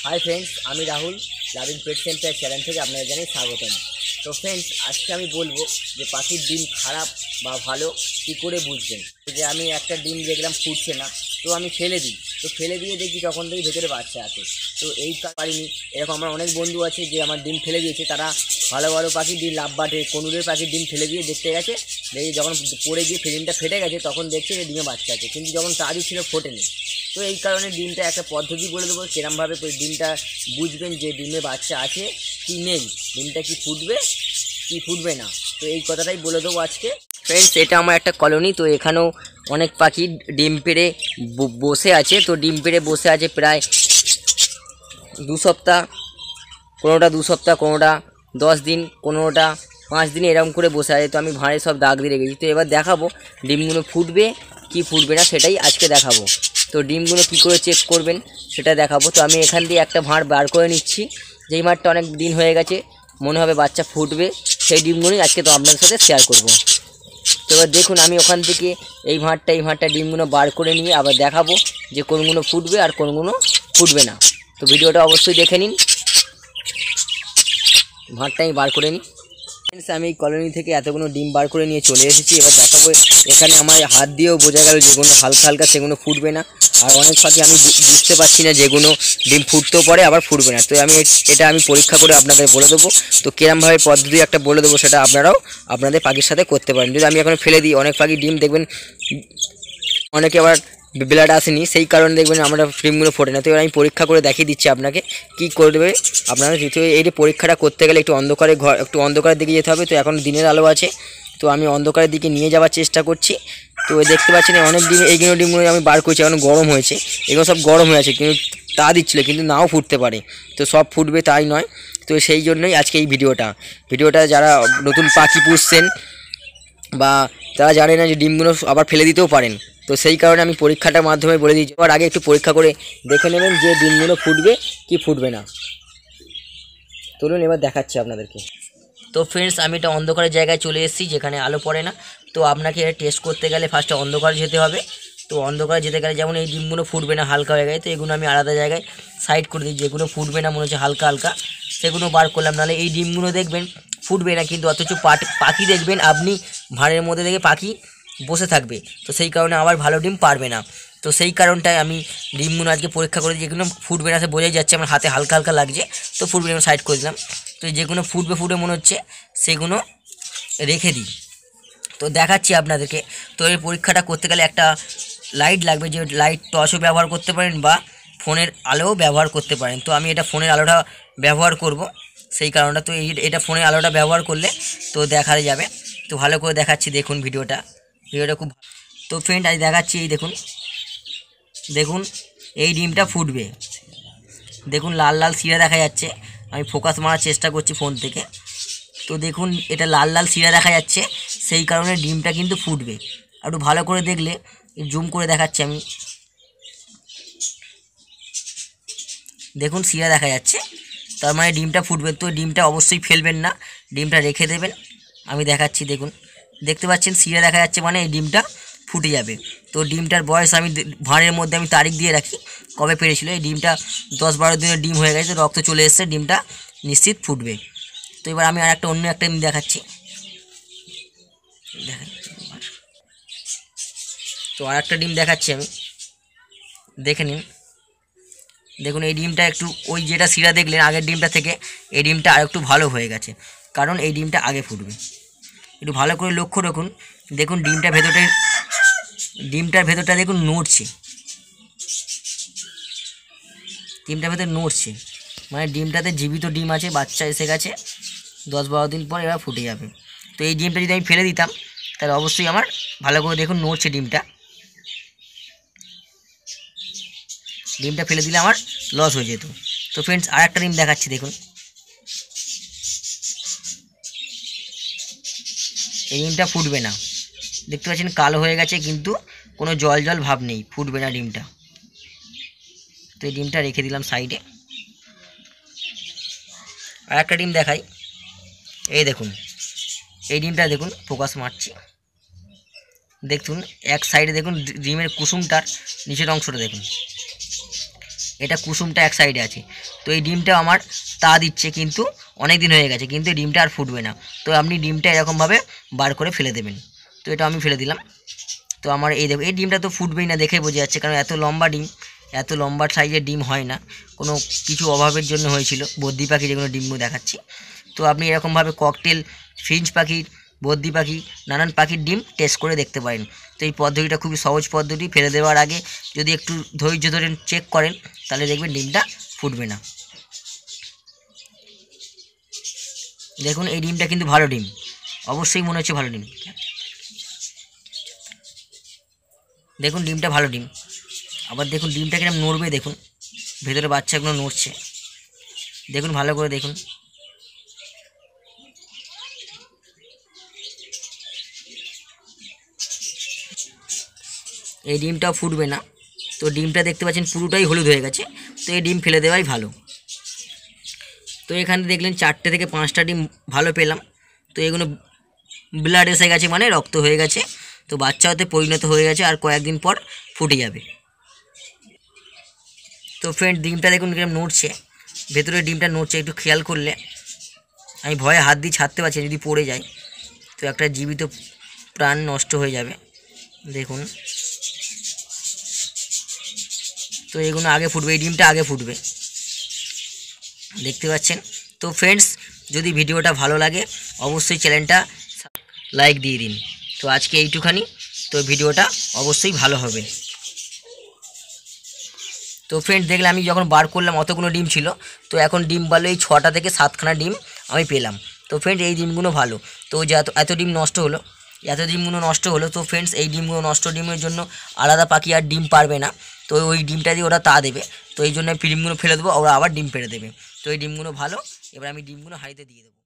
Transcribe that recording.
Hi friends আমি Rahul loving পেট centre channel থেকে আপনাদের জানাই স্বাগতম। তো ফ্রেন্ডস আজকে আমি বলবো যে পাখির ডিম খারাপ বা ভালো কী করে বুঝবেন। যে আমি একটা ডিম দেখলাম ফুটছে না, তো আমি ফেলে দিই, তো ফেলে দিয়ে দেখি তখন থেকে ভেতরে বাচ্চা আছে। তো এই পারিনি, এরকম আমার অনেক বন্ধু আছে যে আমার ডিম ফেলে দিয়েছে, তারা ভালো ভালো পাখির ডিম লাভবাটে কনুরের পাখির ডিম ফেলে দিয়ে দেখতে গেছে, দেখি যখন পড়ে গিয়ে ডিমটা ফেটে গেছে তখন দেখছে যে ডিমে বাচ্চা আছে, কিন্তু যখন তারই ছিল ফোটেনি। তো এই কারণে ডিমটা একটা পদ্ধতি বলে দেবো সেরকমভাবে ডিমটা বুঝবেন যে ডিমে বাচ্চা আছে কি নেই, ডিমটা কি ফুটবে কি ফুটবে না। তো এই কথাটাই বলে দেবো আজকে। ফ্রেন্ডস এটা আমার একটা কলোনি, তো এখানেও অনেক পাখি ডিম পেড়ে বসে আছে। তো ডিম পেড়ে বসে আছে প্রায় 2 সপ্তাহ, কোনোটা 2 সপ্তাহ, কোনোটা 10 দিন, কোনোটা 5 দিন, এরকম করে বসে আছে। তো আমি ভাঁড়ে সব দাগ দিয়ে রেখেছি। তো এবার দেখাবো ডিমগুলো ফুটবে কি ফুটবে না, সেটাই আজকে দেখাবো। তো ডিমগুলো কী করে চেক করবেন সেটা দেখাবো। তো আমি এখান দিয়ে একটা ভাঁড় বার করে নিচ্ছি, যেই ভাঁড়টা অনেক দিন হয়ে গেছে, মনে হবে বাচ্চা ফুটবে, সেই ডিমগুলোই আজকে তো আপনাদের সাথে শেয়ার করব। তো এবার দেখুন আমি ওখান থেকে এই ভাঁড়টা ডিমগুলো বার করে নিয়ে আবার দেখাবো যে কোনগুলো ফুটবে আর কোনগুলো ফুটবে না। তো ভিডিওটা অবশ্যই দেখে নিন, ভাঁড়টা আমি বার করে নিই। ফ্রেন্ডস আমি এই কলোনি থেকে এতগুলো ডিম বার করে নিয়ে চলে এসেছি। এবার দেখাবো এখানে আমার হাত দিয়েও বোঝা গেল যেগুলো হালকা হালকা সেগুলো ফুটবে না, আর অনেক পাখি আমি বুঝতে পারছি না যেগুলো ডিম ফুটতেও পারে আবার ফুটবে না। তো এটা আমি পরীক্ষা করে আপনাদের বলে দেবো। তো কিরমভাবে পদ্ধতি একটা বলে দেবো, সেটা আপনারাও আপনাদের পাখির সাথে করতে পারেন। যদি আমি এখন ফেলে দিই, অনেক পাখি ডিম দেখবেন অনেকে আবার ব্লাড আসেনি, সেই কারণে দেখবেন আমরা ডিমগুলো ফোটে না। তো এবার আমি পরীক্ষা করে দেখিয়ে দিচ্ছি আপনাকে কী করবে আপনারা। এই যে পরীক্ষাটা করতে গেলে একটু অন্ধকারের দিকে যেতে হবে। তো এখন দিনের আলো আছে, তো আমি অন্ধকারের দিকে নিয়ে যাওয়ার চেষ্টা করছি। তো দেখতে পাচ্ছেন অনেক ডিম, এইগুলো ডিমগুলো আমি বার করছি, এখন গরম হয়েছে, এগুলো সব গরম হয়ে আছে, কিন্তু তা দিচ্ছিলো, কিন্তু নাও ফুটতে পারে। তো সব ফুটবে তাই নয়। তো সেই জন্যই আজকে এই ভিডিওটা যারা নতুন পাখি পুষছেন বা তারা জানে না যে ডিমগুলো আবার ফেলে দিতেও পারেন, তো সেই কারণে আমি পরীক্ষাটার মাধ্যমে বলে দিচ্ছি। এবার আগে একটু পরীক্ষা করে দেখে নেবেন যে ডিমগুলো ফুটবে কি ফুটবে না। চলুন এবার দেখাচ্ছি আপনাদেরকে। তো ফ্রেন্ডস আমি এটা অন্ধকারের জায়গায় চলে এসেছি যেখানে আলো পড়ে না। তো আপনাকে এটা টেস্ট করতে গেলে ফার্স্টে অন্ধকারে যেতে হবে। তো অন্ধকারে যেতে গেলে যেমন এই ডিমগুলো ফুটবে না হালকা হয়ে গেছে, তো এগুলো আমি আলাদা জায়গায় সাইড করে দিই। যেগুলো ফুটবে না মনে হচ্ছে হালকা হালকা, সেগুলো বার করলাম। নাহলে এই ডিমগুলো দেখবেন ফুটবে না, কিন্তু অথচ পাখি দেখবেন আপনি ভাঁড়ের মধ্যে দেখে পাখি বসে থাকবে, তো সেই কারণে আবার ভালো ডিম পারবে না। তো সেই কারণটায় আমি ডিমগুলো আজকে পরীক্ষা করে যেগুলো ফুটবে না সে বোঝাই যাচ্ছে, আমার হাতে হালকা হালকা লাগছে, তো ফুটবে না সাইড করে দিলাম। তো যেগুলো ফুটবে মনে হচ্ছে সেগুলো রেখে দিই। তো দেখাচ্ছি আপনাদেরকে। তো এই পরীক্ষাটা করতে গেলে একটা লাইট লাগবে, যে লাইট টর্চও ব্যবহার করতে পারেন বা ফোনের আলোও ব্যবহার করতে পারেন। তো আমি এটা ফোনের আলোটা ব্যবহার করব সেই কারণটা। তো এটা ফোনের আলোটা ব্যবহার করলে তো দেখা যাবে। তো ভালো করে দেখাচ্ছি, দেখুন ভিডিওটা খুব। তো ফ্রেন্ড আজ দেখাচ্ছি, এই দেখুন এই ডিমটা ফুটবে, দেখুন লাল লাল শিরা দেখা যাচ্ছে। আমি ফোকাস মারার চেষ্টা করছি ফোন থেকে। তো দেখুন এটা লাল লাল শিরা দেখা যাচ্ছে, সেই কারণে ডিমটা কিন্তু ফুটবে। একটু ভালো করে দেখলে জুম করে দেখাচ্ছি আমি, দেখুন শিরা দেখা যাচ্ছে, তার মানে ডিমটা ফুটবে। তো ডিমটা অবশ্যই ফেলবেন না, ডিমটা রেখে দেবেন। আমি দেখাচ্ছি, দেখুন দেখতে পাচ্ছেন শিরা দেখা যাচ্ছে, মানে এই ডিমটা ফুটে যাবে। তো ডিমটার বয়স আমি ভাঁড়ের মধ্যে আমি তারিখ দিয়ে রাখি কবে পেরেছিল। এই ডিমটা 10-12 দিনের ডিম হয়ে গেছে, রক্ত চলে এসছে, ডিমটা নিশ্চিত ফুটবে। তো এবার আমি অন্য একটা ডিম দেখাচ্ছি, দেখেন। তো আর একটা ডিম দেখাচ্ছি আমি, দেখে নিন। দেখুন এই ডিমটা একটু ওই যেটা শিরা দেখলেন আগের ডিমটা থেকে এই ডিমটা আর একটু ভালো হয়ে গেছে, কারণ এই ডিমটা আগে ফুটবে। একটু ভালো করে লক্ষ্য রাখুন, দেখুন ডিমটার ভেতরটা দেখুন নড়ছে, ডিমটার ভেতর নড়ছে, মানে ডিমটাতে জীবিত ডিম আছে, বাচ্চা এসে গেছে, 10-12 দিন পর এবার ফুটে যাবে। তো এই ডিমটা যদি আমি ফেলে দিতাম তাহলে অবশ্যই আমার ভালো করে দেখুন নড়ছে ডিমটা ফেলে দিলে আমার লস হয়ে যেত। তো ফ্রেন্ডস আর একটা ডিম দেখাচ্ছি, দেখুন এই ডিমটা ফুটবে না, দেখতে পাচ্ছেন কালো হয়ে গেছে, কিন্তু কোনো জল ভাব নেই, ফুটবে না ডিমটা। তো এই ডিমটা রেখে দিলাম সাইডে। আর একটা ডিম দেখাই, এই দেখুন এই ডিমটা দেখুন, ফোকাস মারছি, দেখুন এক সাইডে দেখুন ডিমের কুসুমটার নিচের অংশটা দেখুন, এটা কুসুমটা এক সাইডে আছে। তো এই ডিমটা আমার তা দিচ্ছে, কিন্তু অনেক দিন হয়ে গেছে, কিন্তু এই ডিমটা আর ফুটবে না। তো আপনি ডিমটা এরকমভাবে বার করে ফেলে দেবেন। তো এটা আমি ফেলে দিলাম। তো আমার এই দেখো, এই ডিমটা তো ফুটবেই না, দেখে বোঝা যাচ্ছে, কারণ এত লম্বা ডিম, এত লম্বা সাইজের ডিম হয় না, কোনো কিছু অভাবের জন্য হয়েছিল। বদ্রি পাখি যেগুলো ডিমগুলো দেখাচ্ছি, তো আপনি এরকমভাবে ককটেল, ফিঞ্চ পাখির, বদ্রি পাখি, নানান পাখির ডিম টেস্ট করে দেখতে পারেন। তো এই পদ্ধতিটা খুবই সহজ পদ্ধতি। ফেলে দেওয়ার আগে যদি একটু ধৈর্য ধরে চেক করেন, তাহলে দেখবেন ডিমটা ফুটবে না। দেখুন এই ডিমটা কিন্তু ভালো ডিম, অবশ্যই মনে হচ্ছে ভালো ডিম। দেখুন ডিমটা ভালো ডিম। আবার দেখুন ডিমটা কিরম নড়বে, দেখুন ভেতরে বাচ্চাগুলো নড়ছে, দেখুন ভালো করে দেখুন। এই ডিমটাও ফুটবে না। তো ডিমটা দেখতে পাচ্ছেন পুরোটাই হলুদ হয়ে গেছে। তো এই ডিম ফেলে দেওয়াই ভালো। তো এখানে দেখলেন 4টে থেকে 5টা ডিম ভালো পেলাম। তো এগুলো ব্লাড এসে গেছে, মানে রক্ত হয়ে গেছে। তো বাচ্চা হতে পরিণত হয়ে গেছে, আর কয়েকদিন পর ফুটে যাবে। তো ফ্রেন্ড ডিমটা দেখুন কিরকম নড়ছে, ভেতরে ডিমটা নড়ছে, একটু খেয়াল করলে। আমি ভয়ে হাত দিয়ে ছাড়তে পারছি, যদি পড়ে যায় তো একটা জীবিত প্রাণ নষ্ট হয়ে যাবে। দেখুন, তো এগুলো আগে ফুটবে, এই ডিমটা আগে ফুটবে, দেখতে পাচ্ছেন। তো ফ্রেন্ডস, যদি ভিডিওটা ভালো লাগে অবশ্যই চ্যানেলটা লাইক দিয়ে দিন। তো আজকে এইটুখানি। তো ভিডিওটা অবশ্যই ভালো হবে। তো ফ্রেন্ড দেখলে আমি যখন বার করলাম অতগুলো ডিম ছিল। তো এখন ডিম বাড়লো এই 6টা থেকে 7খানা ডিম আমি পেলাম। তো ফ্রেন্ড এই ডিমগুলো ভালো। তো যে এত ডিম নষ্ট হলো, এত ডিমগুলো নষ্ট হলো। তো ফ্রেন্ডস এই ডিমগুলো নষ্ট ডিমের জন্য আলাদা পাখি আর ডিম পারবে না। তো ওই ডিমটা দিয়ে ওরা তা দেবে। তো এই জন্য ডিমগুলো ফেলে দেবো, ওরা আবার ডিম পেড়ে দেবে। তো এই ডিমগুলো ভালো। এবার আমি ডিমগুলো হাঁড়িতে দিয়ে দেবো।